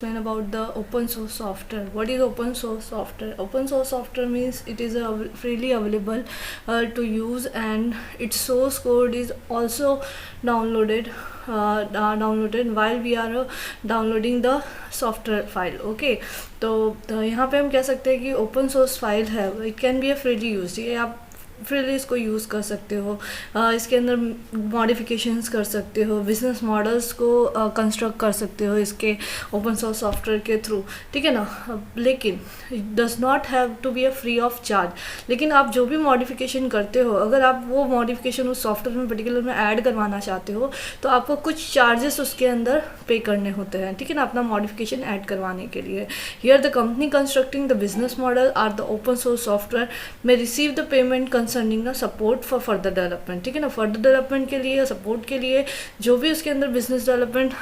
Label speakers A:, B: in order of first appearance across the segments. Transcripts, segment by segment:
A: Explain about the open source software. What is open source software? Open source software means it is freely available to use, and its source code is also downloaded while we are downloading the software file. Okay, तो यहाँ पे हम कह सकते हैं कि open source file है, it can be a freely use. ये आप फ्रीली इसको यूज़ कर सकते हो. इसके अंदर मॉडिफिकेशंस कर सकते हो, बिजनेस मॉडल्स को कंस्ट्रक्ट कर सकते हो इसके ओपन सोर्स सॉफ्टवेयर के थ्रू. ठीक है ना. लेकिन does not have to be a free of charge. लेकिन आप जो भी मॉडिफिकेशन करते हो, अगर आप वो मॉडिफिकेशन उस सॉफ्टवेयर में पर्टिकुलर में ऐड करवाना चाहते हो तो आपको कुछ चार्जेस उसके अंदर पे करने होते हैं. ठीक है ना, अपना मॉडिफिकेशन ऐड करवाने के लिए. Here the company constructing the business model are the open source software में receive the payment concerning the support for further development. ठीक है ना, फर्दर डेवलपमेंट के लिए, सपोर्ट के लिए जो भी उसके अंदर बिजनेस डेवलपमेंट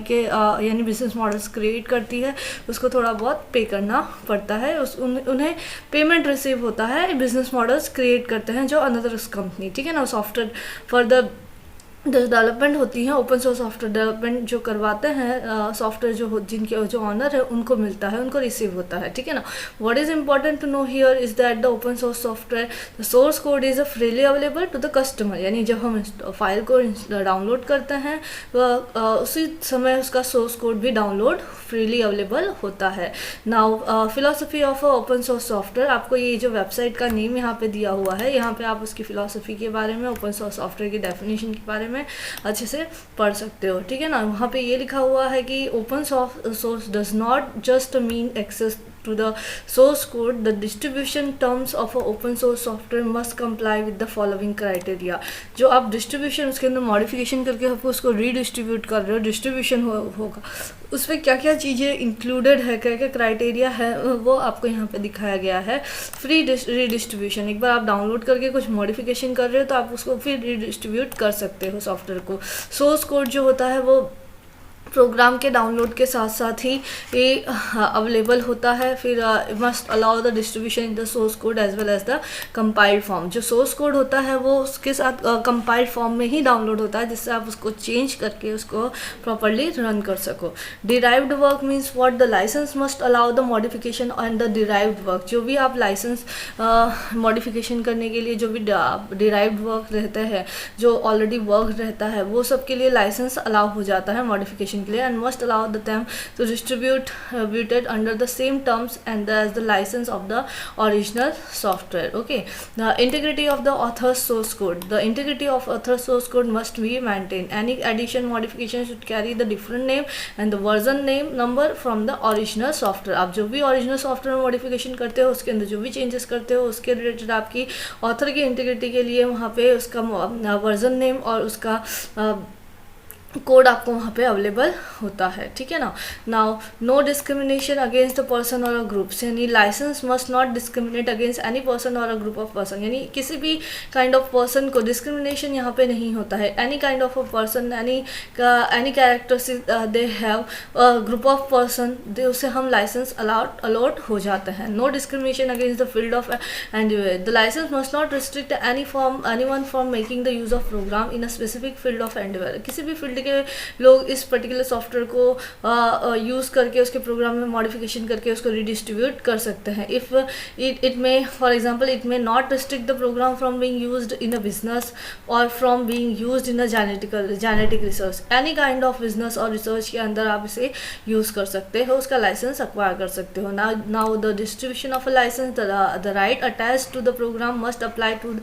A: के यानी बिजनेस मॉडल्स क्रिएट करती है उसको थोड़ा बहुत पे करना पड़ता है. उन्हें पेमेंट रिसीव होता है, बिजनेस मॉडल्स क्रिएट करते हैं जो अनदर कंपनी. ठीक है ना, सॉफ्टवेयर फॉर द डेवलपमेंट होती है. ओपन सोर्स सॉफ्टवेयर डेवलपमेंट जो करवाते हैं सॉफ्टवेयर जिनके जो ऑनर है उनको मिलता है, उनको रिसीव होता है. ठीक है ना. What is important to know here is that the open source software the source code is freely available to the customer. यानी जब हम फाइल को डाउनलोड करते हैं उसी समय उसका सोर्स कोड भी डाउनलोड फ्रीली अवेलेबल होता है. Now philosophy of open source software, आपको ये जो वेबसाइट का नेम यहाँ पे दिया हुआ है, यहाँ पे आप उसकी फिलोसफी के बारे में, ओपन सोर्स सॉफ्टवेयर की डेफिनेशन के बारे में अच्छे से पढ़ सकते हो. ठीक है ना. वहाँ पे ये लिखा हुआ है कि open source does not just mean access to the source code. The distribution terms of a open source software must comply with the following criteria. जो आप डिस्ट्रीब्यूशन उसके अंदर मॉडिफिकेशन करके आपको उसको रीडिस्ट्रीब्यूट कर रहे हो, डिस्ट्रीब्यूशन होगा, उसमें क्या क्या चीज़ें इंक्लूडेड है, क्या क्या क्राइटेरिया है, वो आपको यहाँ पे दिखाया गया है. फ्री रीडिस्ट्रीब्यूशन, एक बार आप डाउनलोड करके कुछ मॉडिफिकेशन कर रहे हो तो आप उसको फिर रीडिस्ट्रीब्यूट कर सकते हो सॉफ्टवेयर को. सोर्स कोड जो होता है वो प्रोग्राम के डाउनलोड के साथ साथ ही ये अवेलेबल होता है. फिर must allow the distribution in the source code as well as the compiled form. जो सोर्स कोड होता है वो उसके साथ कंपाइल्ड फॉर्म में ही डाउनलोड होता है, जिससे आप उसको चेंज करके उसको प्रॉपरली रन कर सको. Derived work means what the licence must allow the modification on the derived work. जो भी आप लाइसेंस मॉडिफिकेशन करने के लिए जो भी डिराइव्ड वर्क रहते हैं, जो ऑलरेडी वर्क रहता है, वो सब के लिए लाइसेंस अलाउ हो जाता है मॉडिफिकेशन के लिए, and must allow them to distributed under the same terms and as the license of the original software. Okay, the integrity of the author's source code. The integrity of author's source code must be maintained. Any addition modification should carry the different name and the version name number from the original software. आप जो भी original software में modification करते हो, उसके अंदर जो भी changes करते हो, उसके related आपकी author की integrity के लिए वहाँ पे उसका version name और उसका कोड आपको वहाँ पे अवेलेबल होता है. ठीक है ना. Now no discrimination against the person और अ ग्रुप. यानी licence must not discriminate against any person और अ ग्रुप ऑफ पर्सन. यानी किसी भी काइंड ऑफ पर्सन को डिस्क्रिमिनेशन यहाँ पे नहीं होता है. Any kind of a person, any characteristic they have group of person, उससे हम लाइसेंस अलॉट हो जाते हैं. No discrimination against the field of and the licence must not restrict anyone from making the use of program in a specific field of endeavour. किसी भी field के लोग इस पर्टिकुलर सॉफ्टवेयर को यूज़ करके उसके प्रोग्राम में मॉडिफिकेशन करके उसको रिडिस्ट्रीब्यूट कर सकते हैं. If it may for example it may not restrict the program from being used in a business और from being used in a genetic research. Any kind of business और research के अंदर आप इसे यूज़ कर सकते हो, उसका लाइसेंस अक्वायर कर सकते हो. Now the distribution of a licence, the right attach to the program must apply to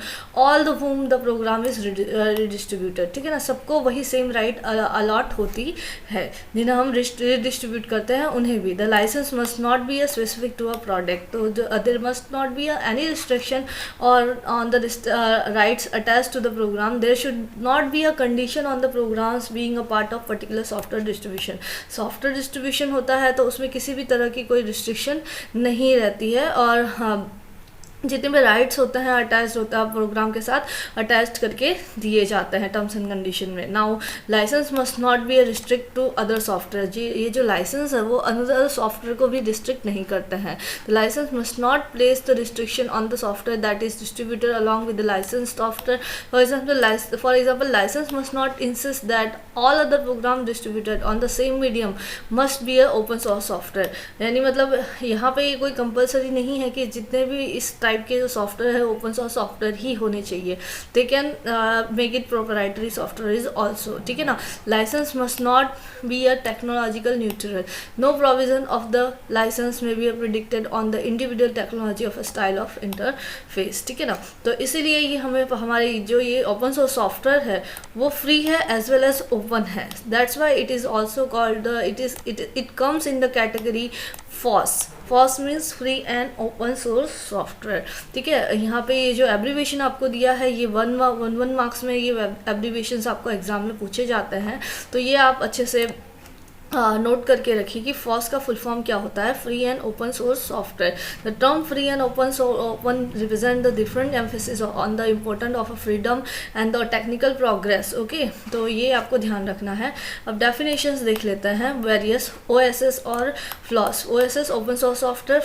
A: all the whom the program is redistributed. ठीक है ना. सबको वही सेम राइट अलॉट होती है जिन्हें हम डिस्ट्रीब्यूट करते हैं, उन्हें भी. The licence must not be a specific to a product. तो there must not be any restriction और on the rights attach to the program. There should not be a condition on the programs being a part of particular software distribution. Software distribution होता है तो उसमें किसी भी तरह की कोई रिस्ट्रिक्शन नहीं रहती है. और जितने भी राइट्स होते हैं अटैच्ड होता है प्रोग्राम के साथ अटैच्ड करके दिए जाते हैं टर्म्स एंड कंडीशन में। Now licence must not be restrict to other software. जी ये जो लाइसेंस है वो अदर सॉफ्टवेयर को भी रिस्ट्रिक्ट नहीं करते हैं। The licence must not place the restriction on the software that is distributed along with the licence software. For example licence must not insist that all other program distributed on the same medium must be a open source software. यानी मतलब यहाँ पे ये कोई compulsory नहीं है कि जितने भी इस टाइप के जो सॉफ्टवेयर है ओपन सोर्स सॉफ्टवेयर ही होने चाहिए। They can make it proprietary software is also, ठीक है ना। Licence must not be a technological neutral. No provision of the licence may be predicted on the individual technology of a style of interface, ठीक है ना। तो इसीलिए ये हमें हमारे जो ये ओपन सोर्स सॉफ्टवेयर है वो फ्री है एज वेल एज ओपन है। That's why it is also called it comes in the category FOSS। FOSS means free and open source software, ठीक है। यहाँ पे ये जो एब्रीवेशन आपको दिया है ये वन मार्क्स में ये एब्रीवेशन आपको एग्जाम में पूछे जाते हैं, तो ये आप अच्छे से नोट करके रखिए कि FOSS का फुल फॉर्म क्या होता है, free and open source software. The term free and open represent the different emphasis on the important of freedom and the technical progress. Okay, तो ये आपको ध्यान रखना है। अब डेफिनेशंस देख लेते हैं वेरियस OSS और FLOSS. OSS open source software,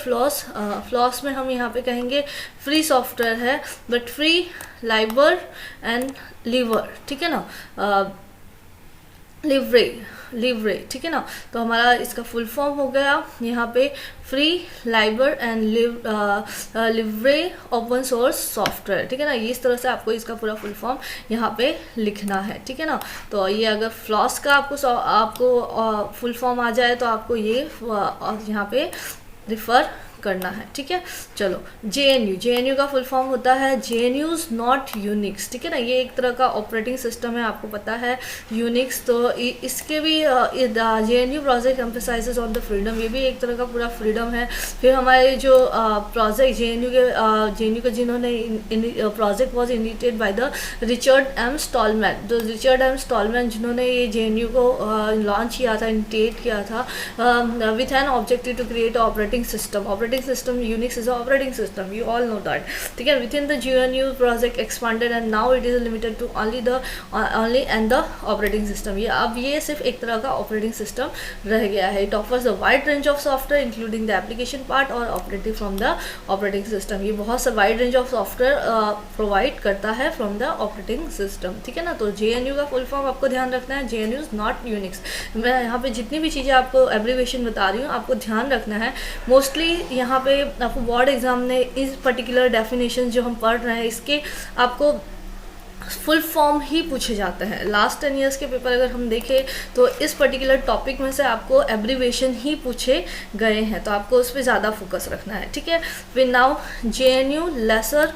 A: FLOSS में हम यहाँ पे कहेंगे फ्री सॉफ्टवेयर है but free Liber and lever, ठीक है ना, लिवरे, ठीक है ना। तो हमारा इसका फुल फॉर्म हो गया यहाँ पे फ्री लाइबर एंड लिवरे ओपन सोर्स सॉफ्टवेयर, ठीक है ना। ये इस तरह से आपको इसका पूरा फुल फॉर्म यहाँ पे लिखना है, ठीक है ना। तो ये अगर फ्लॉस का आपको फुल फॉर्म आ जाए तो आपको ये यहाँ पे रिफर करना है, ठीक है। चलो JNU का फुल फॉर्म होता है JNU's नॉट यूनिक्स, ठीक है ना। ये एक तरह का ऑपरेटिंग सिस्टम है, आपको पता है यूनिक्स। तो इसके भी JNU project emphasises on the freedom, ये भी एक तरह का पूरा फ्रीडम है। फिर हमारे जो प्रोजेक्ट JNU के जिन्होंने project was initiated by the Richard M Stallman. तो रिचर्ड एम स्टॉलमैन जिन्होंने ये JNU को लॉन्च किया था, इनिशिएट किया था with an objective to create operating system. Unix is an operating system, you all know that, ठीक है। within the GNU project expanded and now it is limited to only and the operating system। ये अब ये सिर्फ एक तरह का operating system रह गया है। it offers a wide range of software including the application part और operating from the operating system। ये बहुत सा wide range of software provide करता है फ्रॉम द ऑपरेटिंग सिस्टम, ठीक है ना। तो JNU का फुल फॉर्म आपको ध्यान रखना है, JNU नॉट यूनिक्स। मैं यहाँ पे जितनी भी चीज़ें आपको एब्रीवेशन बता रही हूँ आपको ध्यान रखना है। मोस्टली यहाँ पे आपको बोर्ड एग्जाम ने इस पर्टिकुलर डेफिनेशन जो हम पढ़ रहे हैं इसके आपको फुल फॉर्म ही पूछे जाते हैं। लास्ट 10 ईयर्स के पेपर अगर हम देखें तो इस पर्टिकुलर टॉपिक में से आपको एब्रीवेशन ही पूछे गए हैं, तो आपको उस पर ज़्यादा फोकस रखना है, ठीक है। फिर now JNU lesser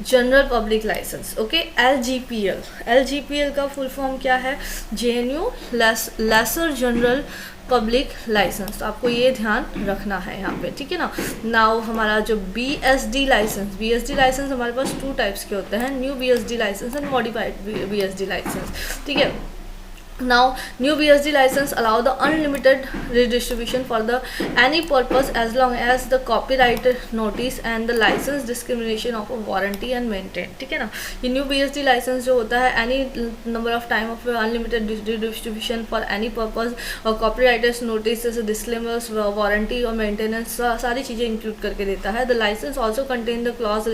A: general public licence, okay, LGPL का फुल फॉर्म क्या है, JNU lesser general public licence. तो आपको ये ध्यान रखना है यहाँ पे, ठीक है ना। नाउ हमारा जो BSD लाइसेंस हमारे पास 2 टाइप्स के होते हैं, new BSD licence and modified BSD licence, ठीक है। Now new BSD license allow the unlimited redistribution for the any purpose as long as the copyright notice and the license discrimination of a warranty and maintain, ठीक है ना। ये new BSD license जो होता है any number of time of unlimited redistribution for any purpose और copyright notice disclaimers warranty और maintenance सारी चीज़ें इंक्लूड करके देता है। The license also contain the clause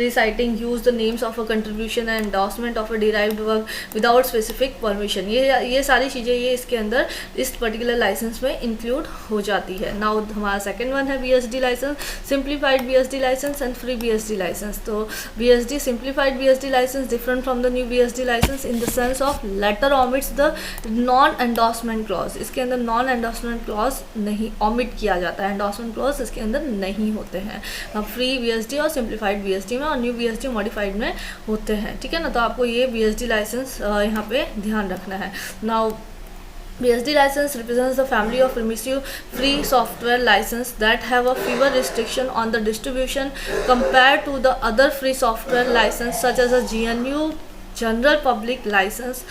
A: reciting use the names of a contribution and endorsement of a derived work without specific permission। ये सारी चीज़ें ये इसके अंदर इस पर्टिकुलर लाइसेंस में इंक्लूड हो जाती है। नाउ हमारा सेकंड वन है BSD licence, simplified BSD licence and free BSD licence. तो BSD simplified BSD licence different from the new BSD licence in the sense of latter omits the non endorsement clause. इसके अंदर non endorsement clause नहीं omit किया जाता है, endorsement clause इसके अंदर नहीं होते हैं फ्री BSD और सिंप्लीफाइड BSD में, और न्यू BSD मॉडिफाइड में होते हैं, ठीक है ना। तो आपको ये BSD लाइसेंस यहाँ पे ध्यान रखना है। Now BSD license represents the family of permissive free software license that have a fewer restriction on the distribution compared to the other free software license such as a GNU general public license,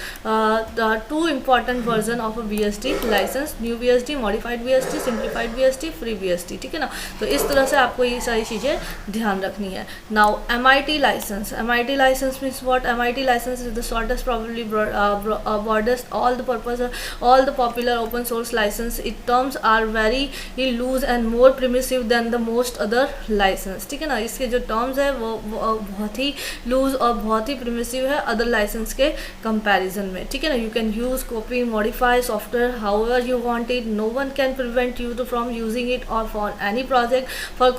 A: the two important version of a BSD license, new BSD, modified BSD, simplified BSD, free BSD, ठीक है ना। तो इस तरह से आपको ये सारी चीज़ें ध्यान रखनी है। Now MIT license, MIT license means what? MIT license is the shortest, probably broadest, all the popular open source license. Its terms are very loose and more permissive than the most other license, ठीक है ना। इसके जो terms है वो बहुत ही loose और बहुत ही परमिसिव है अदर लाइसेंस के कंपैरिजन में, ठीक है ना। You can use, copy, modify software however you want it, no one can prevent you to from using it or for any project for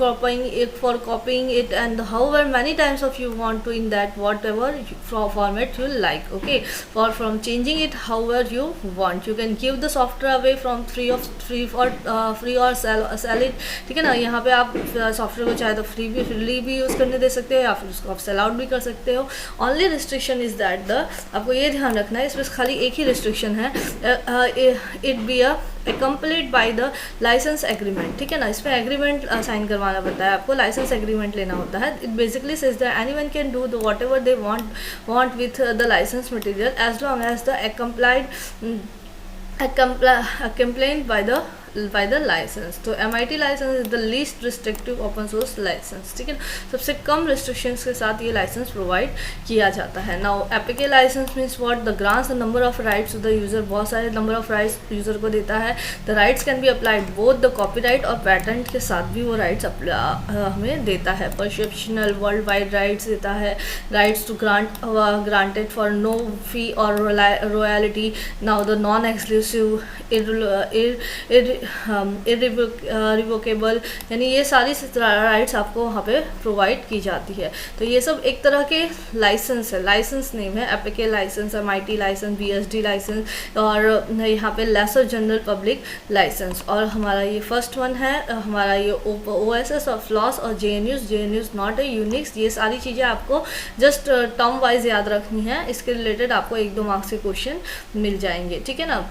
A: copying it and however many times of you want to in that whatever format you like, okay, for from changing it however you want. You can give the software away from free or sell it, ठीक है ना। यहाँ पे आप software को चाहे तो free भी यूज़ करने दे सकते हो या फिर उसको आप सेल आउट भी कर सकते हो। ओनली रिस्ट्रिक्शन इज दैट आपको ये ध्यान रखना है, इसमें खाली एक ही रिस्ट्रिक्शन है, it be accompanied by the license agreement, ठीक है ना। इसमें एग्रीमेंट साइन करवाना पड़ता है आपको, लाइसेंस एग्रीमेंट लेना होता है। It basically says that anyone can do the whatever they want with the licence material as long as the accompanied by the license। तो MIT licence is the least restrictive open source licence, ठीक है ना। सबसे कम restrictions के साथ ये licence provide किया जाता है। Now APK licence means what? The grants the number of rights to the user, बहुत सारे नंबर ऑफ राइट्स यूजर को देता है। The rights can be applied both the copyright और पेटेंट के साथ भी वो राइट्स हमें देता है। परसेप्शनल वर्ल्ड वाइड राइट्स देता है, rights to granted for no fee और royalty. Now the non exclusive, irrevocable, यानी ये सारी राइट्स आपको वहाँ पे प्रोवाइड की जाती है। तो ये सब एक तरह के लाइसेंस है, लाइसेंस नेम है, APK licence, MIT licence, BSD licence और यहाँ पे लेसर जनरल पब्लिक लाइसेंस। और हमारा ये फर्स्ट वन है हमारा ये OSS और फ्लॉस और JNUs नॉट ए यूनिक्स। ये सारी चीज़ें आपको जस्ट टर्म वाइज याद रखनी है, इसके रिलेटेड आपको 1-2 मार्क्स के क्वेश्चन मिल जाएंगे, ठीक है ना।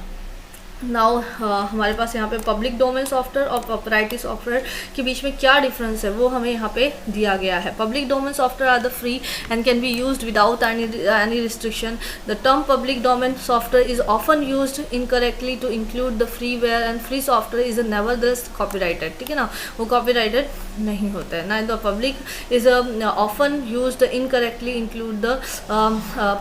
A: नाउ हमारे पास यहाँ पे पब्लिक डोमेन सॉफ्टवेयर और प्रोप्राइटरी सॉफ्टवेयर के बीच में क्या डिफरेंस है वो हमें यहाँ पे दिया गया है। Public domain software are the free and can be used without any restriction. The term public domain software is often used incorrectly to include the freeware and free software is nevertheless copyrighted, ठीक है ना। वो copyrighted नहीं होता है ना। The public is often used incorrectly include the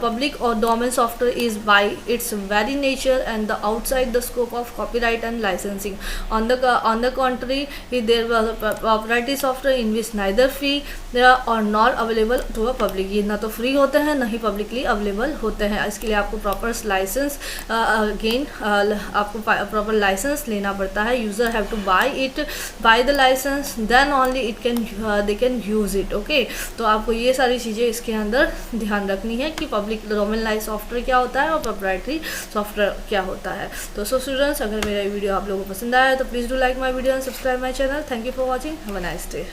A: public or domain software is by its very nature and the outside the scope of copyright and licensing. On the contrary, there was a proprietary software in which neither free or nor available to a public. ये ना तो free होते हैं ना ही publicly available होते हैं। इसके लिए आपको प्रॉपर लाइसेंस आपको प्रॉपर लाइसेंस लेना पड़ता है। User have to buy the licence, then only they can use it, okay. तो आपको ये सारी चीज़ें इसके अंदर ध्यान रखनी है कि पब्लिक डोमेन लाइसेंस सॉफ्टवेयर क्या होता है और प्रोप्राइटरी सॉफ्टवेयर क्या होता है। तो स्टूडेंट्स, अगर मेरा वीडियो आप लोगों को पसंद आया तो please do like my video and subscribe my channel. Thank you for watching, have a nice day.